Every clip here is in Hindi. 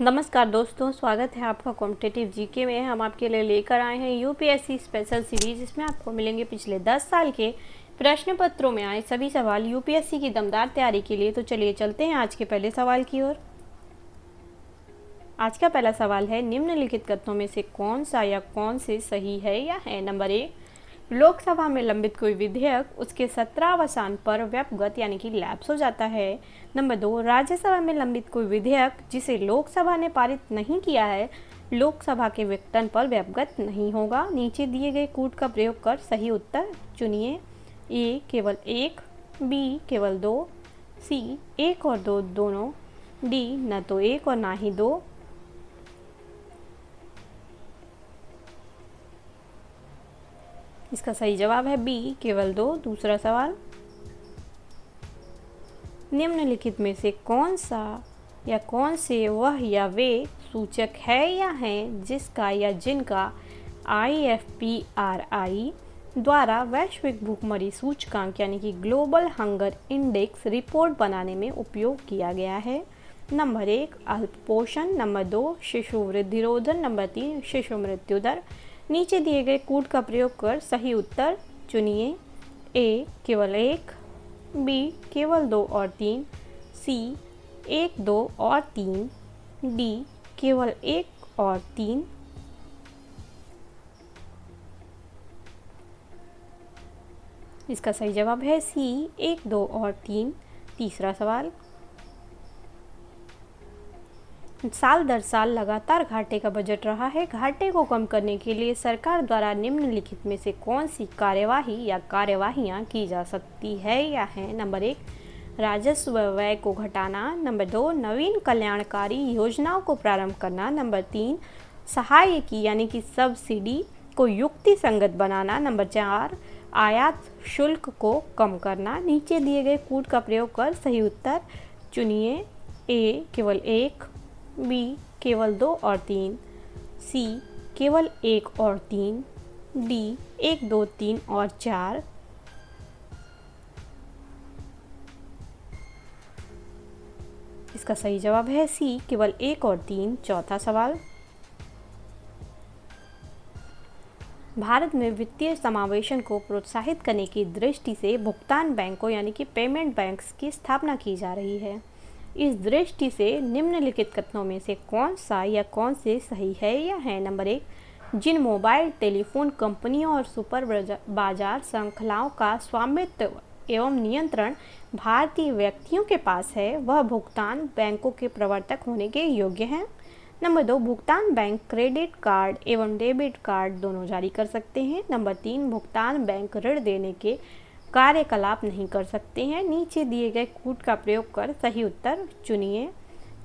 नमस्कार दोस्तों, स्वागत है आपका कॉम्पिटिटिव जीके में। हम आपके लिए लेकर आए हैं यूपीएससी स्पेशल सीरीज। इसमें आपको मिलेंगे पिछले 10 साल के प्रश्न पत्रों में आए सभी सवाल यूपीएससी की दमदार तैयारी के लिए। तो चलिए चलते हैं आज के पहले सवाल की ओर। आज का पहला सवाल है, निम्नलिखित कथनों में से कौन सा या कौन से सही है या है। नंबर 1, लोकसभा में लंबित कोई विधेयक उसके 17 अवसान पर व्यपगत यानी कि लैप्स हो जाता है। नंबर 2, राज्यसभा में लंबित कोई विधेयक जिसे लोकसभा ने पारित नहीं किया है लोकसभा के विघटन पर व्यपगत नहीं होगा। नीचे दिए गए कूट का प्रयोग कर सही उत्तर चुनिए। ए केवल 1, बी केवल 2, सी 1 और 2 दोनों, डी न तो 1 और ना ही 2। इसका सही जवाब है बी केवल 2। दूसरा सवाल, निम्नलिखित में से कौन सा या कौन से वह या वे सूचक है या हैं जिसका या जिनका IFPRI द्वारा वैश्विक भूखमरी सूचकांक यानी कि ग्लोबल हंगर इंडेक्स रिपोर्ट बनाने में उपयोग किया गया है। नंबर 1, अल्पपोषण। नंबर 2, शिशु वृद्धिरोधन। नंबर 3, शिशु मृत्यु दर। नीचे दिए गए कूट का प्रयोग कर सही उत्तर चुनिए। ए केवल 1, बी केवल 2 और 3, सी 1, 2 और 3, डी केवल 1 और 3। इसका सही जवाब है सी 1, 2 और 3। तीसरा सवाल, साल दर साल लगातार घाटे का बजट रहा है। घाटे को कम करने के लिए सरकार द्वारा निम्नलिखित में से कौन सी कार्यवाही या कार्यवाहियाँ की जा सकती है या है। नंबर 1, राजस्व व्यय को घटाना। नंबर 2, नवीन कल्याणकारी योजनाओं को प्रारंभ करना। नंबर 3, सहायकी यानी कि सब्सिडी को युक्ति संगत बनाना। नंबर 4, आयात शुल्क को कम करना। नीचे दिए गए कूट का प्रयोग कर सही उत्तर चुनिए। ए केवल 1, बी केवल 2 और 3, सी केवल 1 और 3, डी 1, 2, 3 और 4। इसका सही जवाब है सी केवल 1 और 3। चौथा सवाल, भारत में वित्तीय समावेशन को प्रोत्साहित करने की दृष्टि से भुगतान बैंकों यानी कि पेमेंट बैंक्स की स्थापना की जा रही है। इस दृष्टि से निम्नलिखित कथनों में से कौन सा या कौन से सही है या है। नंबर 1, जिन मोबाइल टेलीफोन कंपनियों और सुपर बाजार श्रृंखलाओं का स्वामित्व एवं नियंत्रण भारतीय व्यक्तियों के पास है वह भुगतान बैंकों के प्रवर्तक होने के योग्य हैं। नंबर 2, भुगतान बैंक क्रेडिट कार्ड एवं डेबिट कार्ड दोनों जारी कर सकते हैं। नंबर 3, भुगतान बैंक ऋण देने के कार्यकलाप नहीं कर सकते हैं। नीचे दिए गए कूट का प्रयोग कर सही उत्तर चुनिए।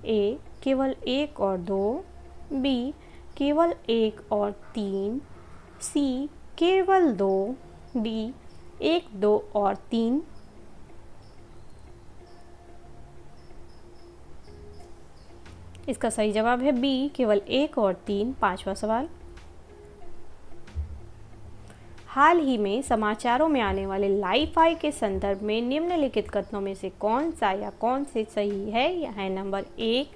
ए केवल 1 और 2, बी केवल 1 और 3, सी केवल 2, डी 1, 2 और 3। इसका सही जवाब है बी केवल 1 और 3। पांचवा सवाल, हाल ही में समाचारों में आने वाले लाईफाई के संदर्भ में निम्नलिखित कथनों में से कौन सा या कौन से सही है या है। नंबर 1,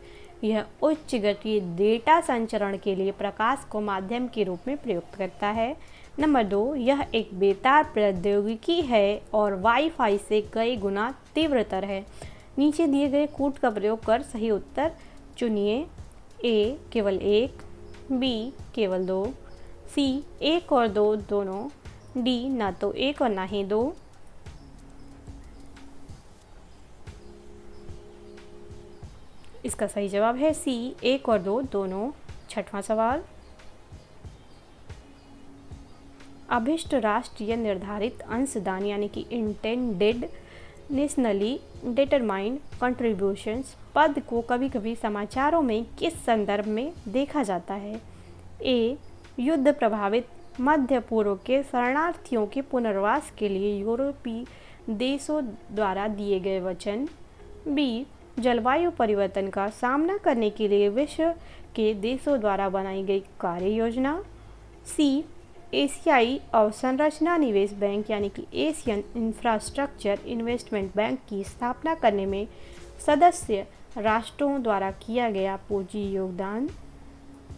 यह उच्च गति डेटा संचरण के लिए प्रकाश को माध्यम के रूप में प्रयुक्त करता है। नंबर 2, यह एक बेतार प्रौद्योगिकी है और वाईफाई से कई गुना तीव्रतर है। नीचे दिए गए कूट का प्रयोग कर सही उत्तर चुनिए। ए केवल 1, बी केवल 2, सी 1 और 2 दोनों, डी ना तो 1 और ना ही 2। इसका सही जवाब है सी 1 और 2 दोनों। छठवां सवाल, अभिष्ट राष्ट्रीय निर्धारित अंशदान यानी कि इंटेंडेड नेशनली डिटरमाइंड कंट्रीब्यूशंस पद को कभी कभी समाचारों में किस संदर्भ में देखा जाता है। ए, युद्ध प्रभावित मध्य पूर्व के शरणार्थियों के पुनर्वास के लिए यूरोपीय देशों द्वारा दिए गए वचन। बी, जलवायु परिवर्तन का सामना करने के लिए विश्व के देशों द्वारा बनाई गई कार्य योजना। सी, एशियाई अवसंरचना निवेश बैंक यानी कि एशियन इंफ्रास्ट्रक्चर इन्वेस्टमेंट बैंक की स्थापना करने में सदस्य राष्ट्रों द्वारा किया गया पूंजी योगदान।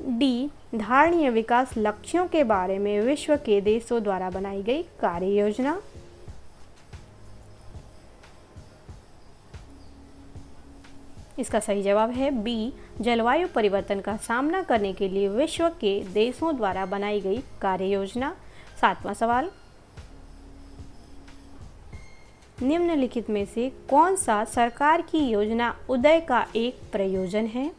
डी, धारणीय विकास लक्ष्यों के बारे में विश्व के देशों द्वारा बनाई गई कार्य योजना। इसका सही जवाब है बी, जलवायु परिवर्तन का सामना करने के लिए विश्व के देशों द्वारा बनाई गई कार्य योजना। 7वां सवाल, निम्नलिखित में से कौन सा सरकार की योजना उदय का एक प्रयोजन है?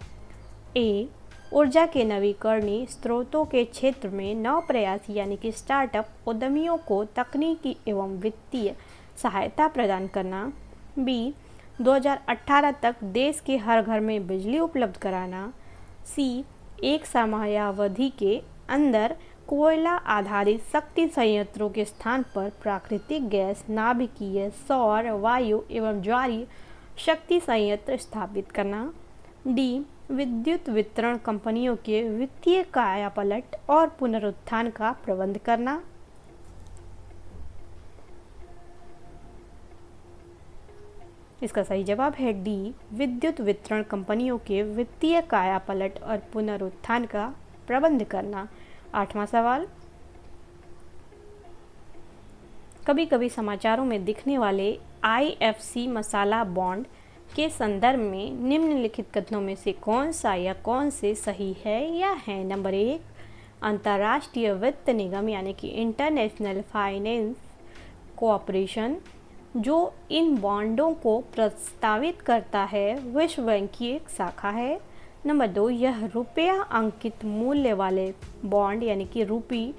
ए, ऊर्जा के नवीकरणीय स्रोतों के क्षेत्र में नवप्रयासी यानी कि स्टार्टअप उद्यमियों को तकनीकी एवं वित्तीय सहायता प्रदान करना। बी, 2018 तक देश के हर घर में बिजली उपलब्ध कराना। सी, एक समयावधि के अंदर कोयला आधारित शक्ति संयंत्रों के स्थान पर प्राकृतिक गैस, नाभिकीय, सौर, वायु एवं ज्वारीय शक्ति संयंत्र स्थापित करना। डी, विद्युत वितरण कंपनियों के वित्तीय कायापलट और पुनरुत्थान का प्रबंध करना। इसका सही जवाब है डी, विद्युत वितरण कंपनियों के वित्तीय कायापलट और पुनरुत्थान का प्रबंध करना। 8वां सवाल, कभी कभी समाचारों में दिखने वाले IFC मसाला बॉन्ड के संदर्भ में निम्नलिखित कथनों में से कौन सा या कौन से सही है या है? नंबर 1, अंतर्राष्ट्रीय वित्त निगम यानी कि इंटरनेशनल फाइनेंस कोऑपरेशन जो इन बॉन्डों को प्रस्तावित करता है, विश्व बैंक की एक शाखा है। नंबर 2, यह रुपया अंकित मूल्य वाले बॉन्ड यानी कि रूपी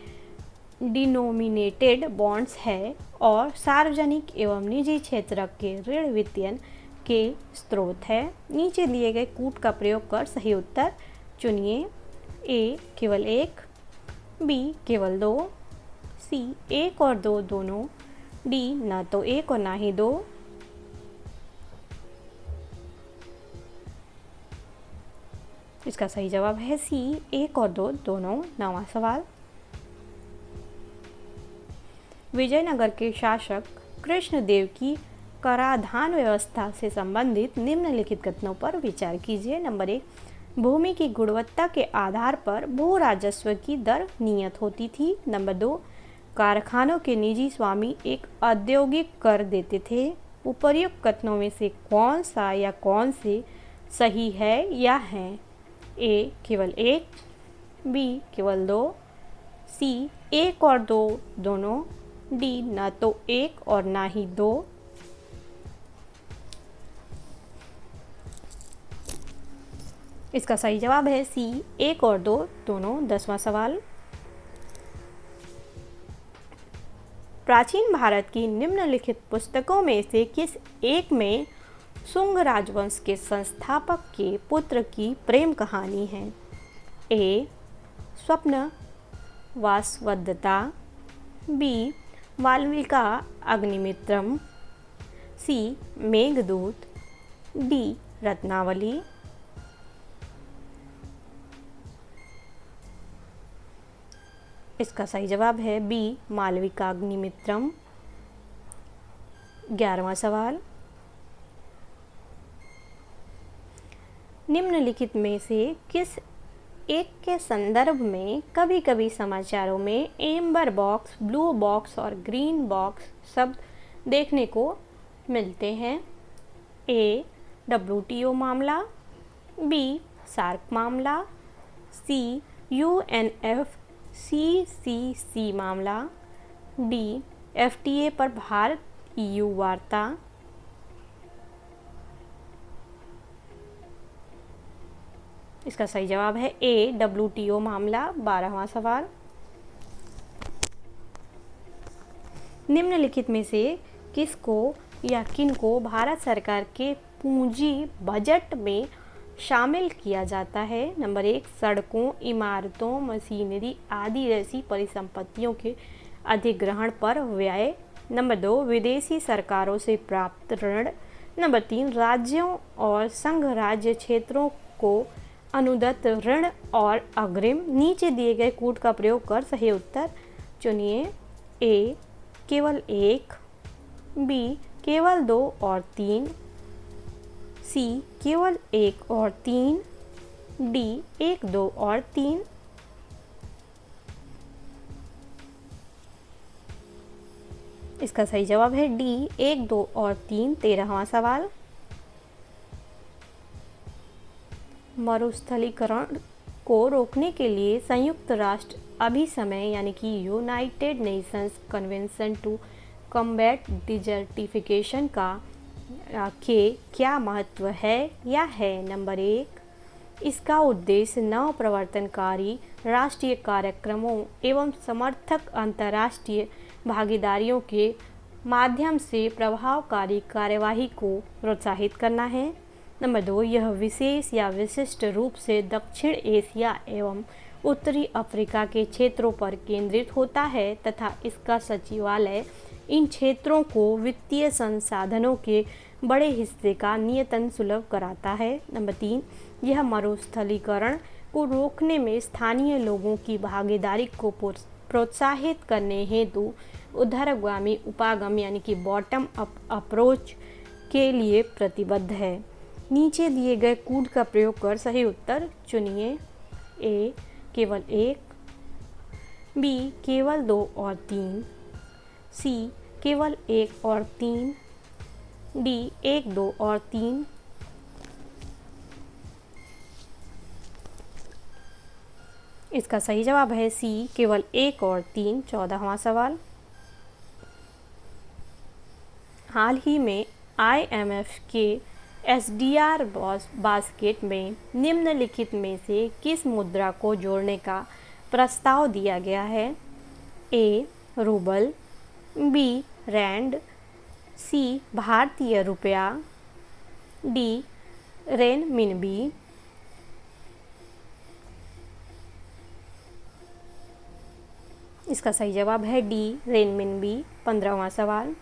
डिनोमिनेटेड बॉन्ड्स है और सार्वजनिक एवं निजी क्षेत्र के ऋण वितरण के स्रोत है। नीचे दिए गए कूट का प्रयोग कर सही उत्तर चुनिए। ए, केवल 1, बी, केवल 2, सी, 1 और 2 दोनों, डी, ना तो 1 और ना ही 2। इसका सही जवाब है सी, 1 और 2 दोनों। 9वां सवाल, विजयनगर के शासक कृष्णदेव की कराधान व्यवस्था से संबंधित निम्नलिखित कथनों पर विचार कीजिए। नंबर 1, भूमि की गुणवत्ता के आधार पर भू राजस्व की दर नियत होती थी। नंबर 2, कारखानों के निजी स्वामी एक औद्योगिक कर देते थे। उपर्युक्त कथनों में से कौन सा या कौन से सही है या है? ए, केवल 1, बी, केवल 2, सी, 1 और 2 दोनों, डी, ना तो 1 और ना ही 2। इसका सही जवाब है सी, 1 और 2 दोनों। 10वां सवाल, प्राचीन भारत की निम्नलिखित पुस्तकों में से किस एक में शुंग राजवंश के संस्थापक के पुत्र की प्रेम कहानी है? ए, स्वप्न वासवदत्ता, बी, वाल्मीका अग्निमित्रम, सी, मेघदूत, डी, रत्नावली। इसका सही जवाब है बी, मालविका अग्निमित्रम। 11वां सवाल, निम्नलिखित में से किस एक के संदर्भ में कभी कभी समाचारों में एम्बर बॉक्स, ब्लू बॉक्स और ग्रीन बॉक्स शब्द देखने को मिलते हैं? ए, WTO मामला, बी, सार्क मामला, सी, UNFCCC मामला, डी, FTA पर भारत EU वार्ता। इसका सही जवाब है ए, WTO मामला। 12वां सवाल, निम्नलिखित में से किसको या किनको भारत सरकार के पूंजी बजट में शामिल किया जाता है? नंबर 1, सड़कों, इमारतों, मशीनरी आदि जैसी परिसंपत्तियों के अधिग्रहण पर व्यय। नंबर 2, विदेशी सरकारों से प्राप्त ऋण। नंबर 3, राज्यों और संघ राज्य क्षेत्रों को अनुदत्त ऋण और अग्रिम। नीचे दिए गए कूट का प्रयोग कर सही उत्तर चुनिए। ए, केवल 1, बी, केवल 2 और 3, सी केवल 1 और 3, डी 1, 2 और 3। इसका सही जवाब है डी 1, 2 और 3। 13वां सवाल, मरुस्थलीकरण को रोकने के लिए संयुक्त राष्ट्र अभिसमय यानी कि United Nations Convention to Combat Desertification के क्या महत्व है या है? नंबर 1, इसका उद्देश्य नव प्रवर्तनकारी राष्ट्रीय कार्यक्रमों एवं समर्थक अंतर्राष्ट्रीय भागीदारियों के माध्यम से प्रभावकारी कार्यवाही को प्रोत्साहित करना है। नंबर 2, यह विशेष या विशिष्ट रूप से दक्षिण एशिया एवं उत्तरी अफ्रीका के क्षेत्रों पर केंद्रित होता है तथा इसका सचिवालय इन क्षेत्रों को वित्तीय संसाधनों के बड़े हिस्से का नियंत्रण सुलभ कराता है। नंबर 3, यह मरुस्थलीकरण को रोकने में स्थानीय लोगों की भागीदारी को प्रोत्साहित करने हेतु ऊर्ध्वगामी उपागम यानी कि बॉटम अप अप्रोच के लिए प्रतिबद्ध है। नीचे दिए गए कूद का प्रयोग कर सही उत्तर चुनिए। ए केवल 1, बी केवल 2 और 3, सी केवल 1 और 3, डी 1, 2 और 3। इसका सही जवाब है सी केवल 1 और 3। 14वां सवाल, हाल ही में IMF के SDR बास्केट में निम्नलिखित में से किस मुद्रा को जोड़ने का प्रस्ताव दिया गया है? ए रूबल, बी रैंड, सी भारतीय रुपया, डी रेनमिनबी। इसका सही जवाब है डी रेनमिनबी। 15वां सवाल,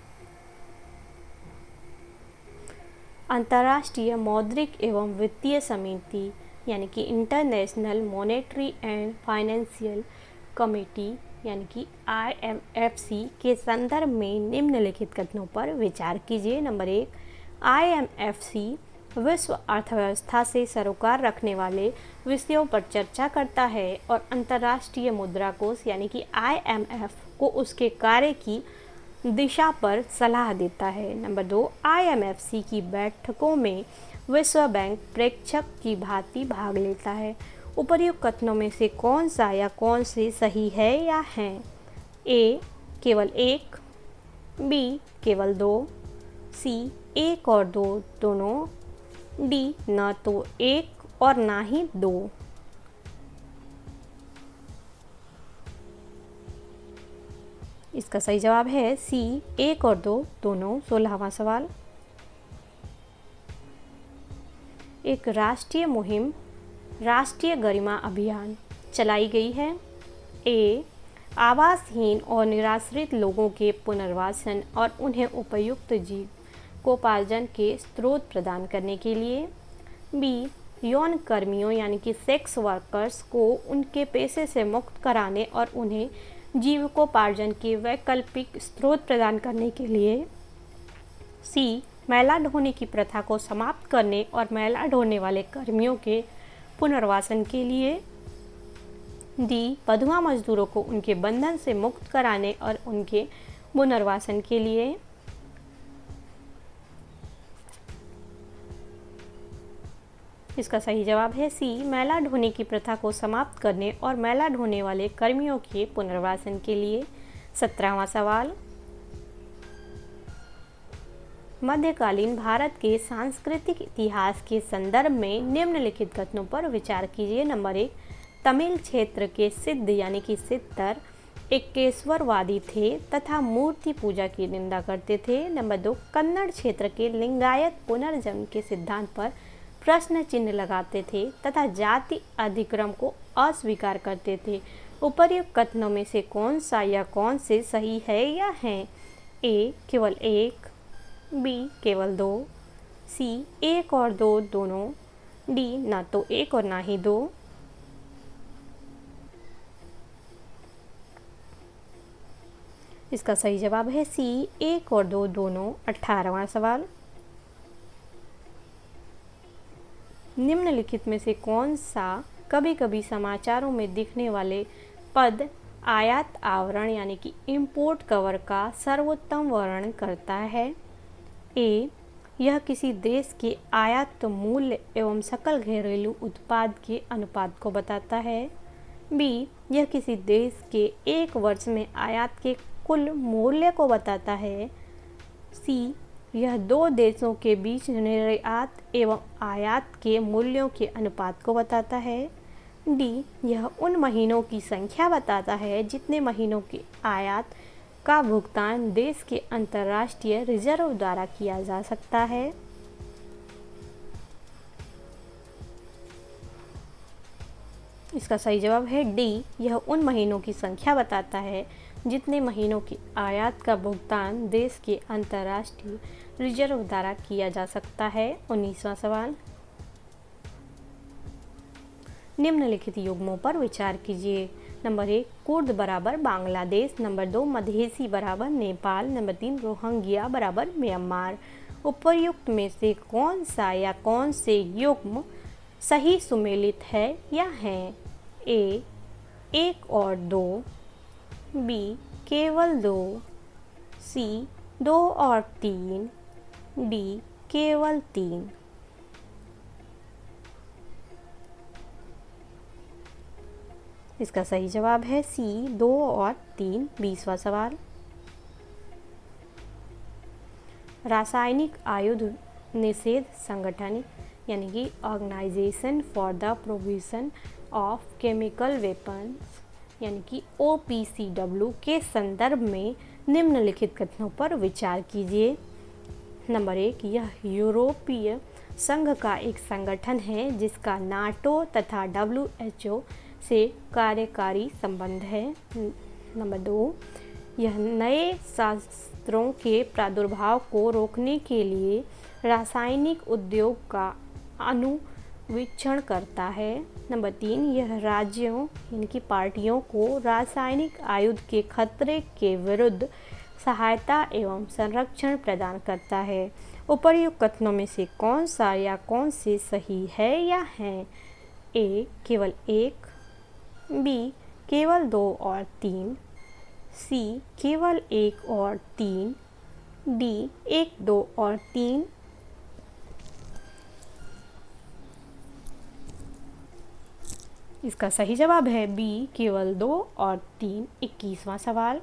अंतर्राष्ट्रीय मौद्रिक एवं वित्तीय समिति यानी कि international monetary and financial committee यानी कि IMFC के संदर्भ में निम्नलिखित कथनों पर विचार कीजिए। नंबर 1, IMFC विश्व अर्थव्यवस्था से सरोकार रखने वाले विषयों पर चर्चा करता है और अंतर्राष्ट्रीय मुद्रा कोष यानी कि IMF को उसके कार्य की दिशा पर सलाह देता है। नंबर 2, IMFC की बैठकों में विश्व बैंक प्रेक्षक की भांति भाग लेता है। उपर्युक्त कथनों में से कौन सा या कौन से सही है या हैं? ए केवल 1, बी केवल 2, सी 1 और 2 दोनों, डी न तो 1 और ना ही 2। इसका सही जवाब है सी 1 और 2 दोनों। 16वां सवाल, एक राष्ट्रीय मुहिम राष्ट्रीय गरिमा अभियान चलाई गई है। ए आवासहीन और निराश्रित लोगों के पुनर्वासन और उन्हें उपयुक्त जीविकोपार्जन के स्रोत प्रदान करने के लिए। बी यौन कर्मियों यानी कि सेक्स वर्कर्स को उनके पेशे से मुक्त कराने और उन्हें जीविकोपार्जन के वैकल्पिक स्रोत प्रदान करने के लिए। सी मैला ढोने की प्रथा को समाप्त करने और मैला ढोने वाले कर्मियों के पुनर्वासन के लिए। डी बंधुआ मजदूरों को उनके बंधन से मुक्त कराने और उनके पुनर्वासन के लिए। इसका सही जवाब है सी मैला ढोने की प्रथा को समाप्त करने और मैला ढोने वाले कर्मियों के पुनर्वासन के लिए। 17वां सवाल, मध्यकालीन भारत के सांस्कृतिक इतिहास के संदर्भ में निम्नलिखित कथनों पर विचार कीजिए। नंबर 1, तमिल क्षेत्र के सिद्ध यानी कि सित्तर एकेश्वरवादी थे तथा मूर्ति पूजा की निंदा करते थे। नंबर 2, कन्नड़ क्षेत्र के लिंगायत पुनर्जन्म के सिद्धांत पर प्रश्न चिन्ह लगाते थे तथा जाति अधिक्रम को अस्वीकार करते थे। उपर्युक्त कथनों में से कौन सा या कौन से सही है या हैं? ए केवल 1, बी केवल 2, सी 1 और 2 दोनों, डी ना तो 1 और ना ही 2। इसका सही जवाब है सी 1 और 2 दोनों। 18वां सवाल, निम्नलिखित में से कौन सा कभी कभी समाचारों में दिखने वाले पद आयात आवरण यानी कि इंपोर्ट कवर का सर्वोत्तम वर्णन करता है? ए, यह किसी देश के आयात मूल्य एवं सकल घरेलू उत्पाद के अनुपात को बताता है। बी, यह किसी देश के एक वर्ष में आयात के कुल मूल्य को बताता है। सी, यह दो देशों के बीच निर्यात एवं आयात के मूल्यों के अनुपात को बताता है। डी, यह उन महीनों की संख्या बताता है जितने महीनों के आयात का भुगतान देश के अंतर्राष्ट्रीय रिजर्व द्वारा किया जा सकता है। इसका सही जवाब है डी, यह उन महीनों की संख्या बताता है जितने महीनों की आयात का भुगतान देश के अंतर्राष्ट्रीय रिजर्व द्वारा किया जा सकता है। 19वां सवाल, निम्नलिखित युग्मों पर विचार कीजिए। नंबर 1 कुर्द बराबर बांग्लादेश, नंबर 2 मधेसी बराबर नेपाल, नंबर 3 रोहिंग्या बराबर म्यांमार। उपर्युक्त में से कौन सा या कौन से युग्म सही सुमेलित है या हैं? ए, 1 और 2, बी, केवल 2, सी, 2 और 3, डी, केवल 3। इसका सही जवाब है सी, 2 और 3। 20वां सवाल, रासायनिक आयुध निषेध संगठन यानी कि Organisation for the Provision of Chemical Weapons यानी कि OPCW के संदर्भ में निम्नलिखित कथनों पर विचार कीजिए। नंबर 1, यह यूरोपीय संघ का एक संगठन है जिसका नाटो तथा WHO से कार्यकारी संबंध है। नंबर 2, यह नए शस्त्रों के प्रादुर्भाव को रोकने के लिए रासायनिक उद्योग का अनुवीक्षण करता है। नंबर 3, यह राज्यों यानी कि पार्टियों को रासायनिक आयुध के खतरे के विरुद्ध सहायता एवं संरक्षण प्रदान करता है। उपर्युक्त कथनों में से कौन सा या कौन से सही है या हैं? ए, केवल 1, बी, केवल 2 और 3, सी, केवल 1 और 3, डी, 1, 2 और 3। इसका सही जवाब है बी, केवल 2 और 3। 21वां सवाल,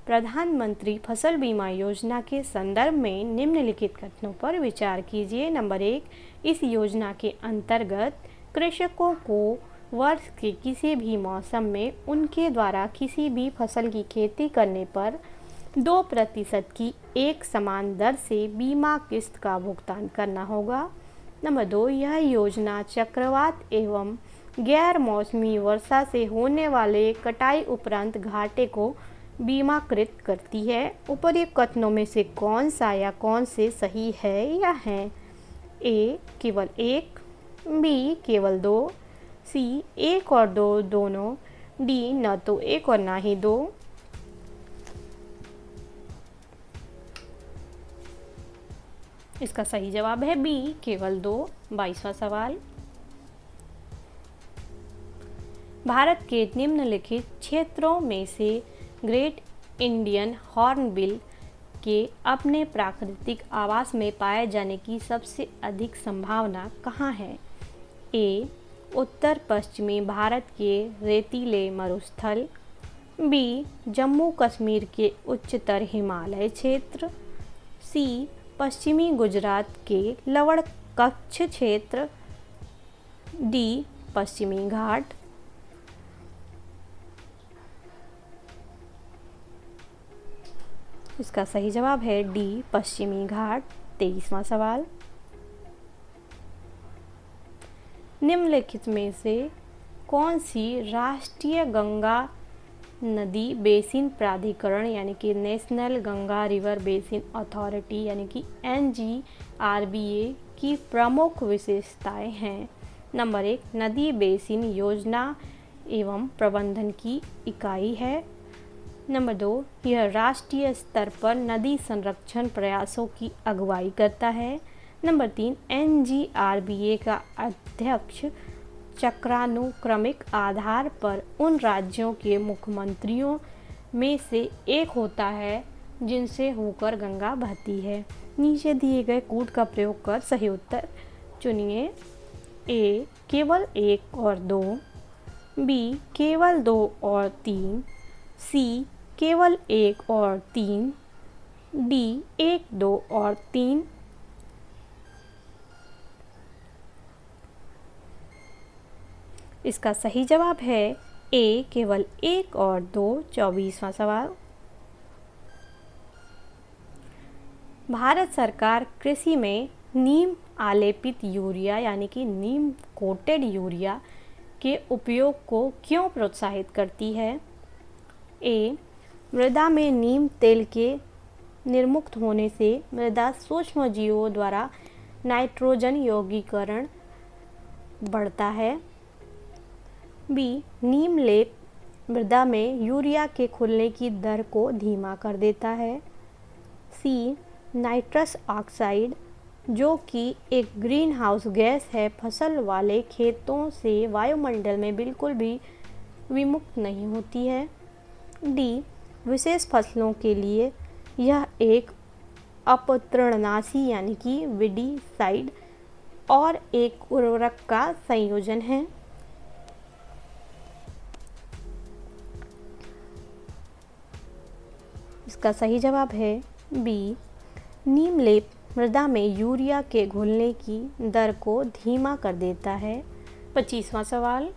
प्रधानमंत्री फसल बीमा योजना के संदर्भ में निम्नलिखित कथनों पर विचार कीजिए। नंबर 1, इस योजना के अंतर्गत कृषकों को वर्ष के किसी भी मौसम में उनके द्वारा किसी भी फसल की खेती करने पर 2% की एक समान दर से बीमा किस्त का भुगतान करना होगा। नंबर 2, यह योजना चक्रवात एवं गैर मौसमी वर्षा से होने वाले कटाई उपरांत घाटे को बीमाकृत करती है। उपर्युक्त कथनों में से कौन सा या कौन से सही है या हैं? ए, केवल 1, बी, केवल 2, सी, 1 और 2 दोनों, डी, न तो 1 और ना ही 2। इसका सही जवाब है बी, केवल 2। 22वां सवाल, भारत के निम्नलिखित क्षेत्रों में से ग्रेट इंडियन हॉर्नबिल के अपने प्राकृतिक आवास में पाए जाने की सबसे अधिक संभावना कहाँ है? ए, उत्तर पश्चिमी भारत के रेतीले मरुस्थल, बी, जम्मू कश्मीर के उच्चतर हिमालय क्षेत्र, सी, पश्चिमी गुजरात के लवण कच्छ क्षेत्र, डी, पश्चिमी घाट। इसका सही जवाब है डी, पश्चिमी घाट। 23वां सवाल, निम्नलिखित में से कौन सी राष्ट्रीय गंगा नदी बेसिन प्राधिकरण यानी कि national Ganga river basin authority यानी कि NGRBA की प्रमुख विशेषताएं हैं? नंबर 1, नदी बेसिन योजना एवं प्रबंधन की इकाई है। नंबर 2, यह राष्ट्रीय स्तर पर नदी संरक्षण प्रयासों की अगुवाई करता है। नंबर 3, NGRBA का अध्यक्ष चक्रानुक्रमिक आधार पर उन राज्यों के मुख्यमंत्रियों में से एक होता है जिनसे होकर गंगा बहती है। नीचे दिए गए कूट का प्रयोग कर सही उत्तर चुनिए। ए केवल 1 और 2, बी केवल 2 और 3, सी केवल 1 और 3, डी 1, 2 और 3। इसका सही जवाब है ए केवल 1 और 2। 24वां सवाल, भारत सरकार कृषि में नीम आलेपित यूरिया यानी कि नीम कोटेड यूरिया के उपयोग को क्यों प्रोत्साहित करती है? ए मृदा में नीम तेल के निर्मुक्त होने से मृदा सूक्ष्म जीवों द्वारा नाइट्रोजन यौगिकीकरण बढ़ता है। बी नीम लेप मृदा में यूरिया के घुलने की दर को धीमा कर देता है। सी नाइट्रस ऑक्साइड जो कि एक ग्रीन हाउस गैस है फसल वाले खेतों से वायुमंडल में बिल्कुल भी विमुक्त नहीं होती है। डी विशेष फसलों के लिए यह एक अपतृणनाशी यानी कि विडीसाइड और एक उर्वरक का संयोजन है। इसका सही जवाब है बी नीम लेप मृदा में यूरिया के घुलने की दर को धीमा कर देता है। 25वां सवाल,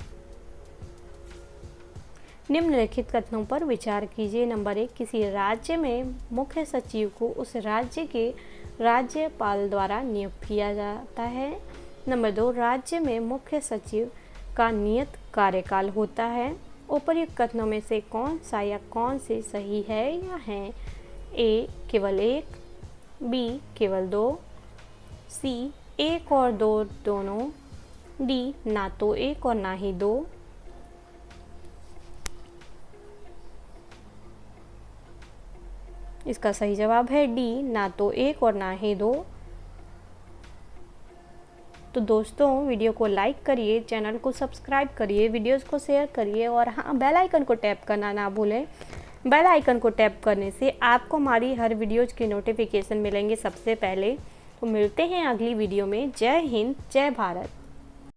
निम्नलिखित कथनों पर विचार कीजिए। नंबर 1, किसी राज्य में मुख्य सचिव को उस राज्य के राज्यपाल द्वारा नियुक्त किया जाता है। नंबर 2, राज्य में मुख्य सचिव का नियत कार्यकाल होता है। उपर्युक्त कथनों में से कौन सा या कौन से सही है या है? ए केवल 1, बी केवल 2, सी 1 और 2 दोनों, डी ना तो 1 और ना ही 2। इसका सही जवाब है डी ना तो 1 और ना ही 2। तो दोस्तों वीडियो को लाइक करिए, चैनल को सब्सक्राइब करिए, वीडियोस को शेयर करिए और हाँ बेल आइकन को टैप करना ना भूलें। बेल आइकन को टैप करने से आपको हमारी हर वीडियोज़ के नोटिफिकेशन मिलेंगे सबसे पहले। तो मिलते हैं अगली वीडियो में। जय हिंद, जय भारत।